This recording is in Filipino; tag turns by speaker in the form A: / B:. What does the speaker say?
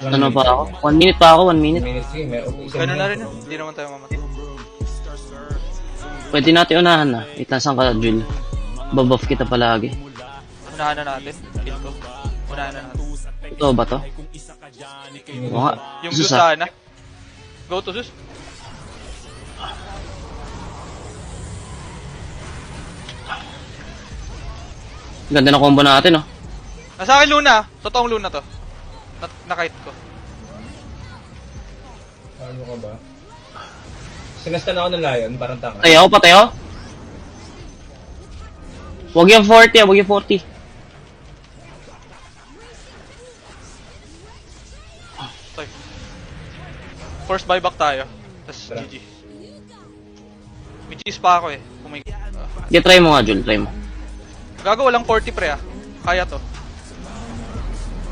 A: Ano pa ako? 1 minute pa ako, 1 minute.
B: Minutes, sige, meron.
C: Ganun na rin yun. Hindi naman tayo mamatay.
A: Pwede natin unahan na. Wait lang, saan ka, Jul? Babuff kita palagi.
C: Unahan na natin. Kill ko. Unahan na natin.
A: Ito ba to? Oo nga.
C: Yung
A: Sus,
C: Zeus sana. Go to Zeus.
A: Ganda na combo natin, oh.
C: Nasa akin Luna. Totoong Luna to. Nakite ko.
B: Ano ka ba? Sinastan ako ng Lion, parang tanga.
A: Patay ako, patay ako. Huwag yung 40, huwag yung 40.
C: Okay. First buyback tayo. Tapos
B: Tara.
C: GG. May cheese pa ako eh. Oh my god.
A: Sige, try mo nga, Jul, try mo.
C: Gago, walang 40 pre ah. Kaya to.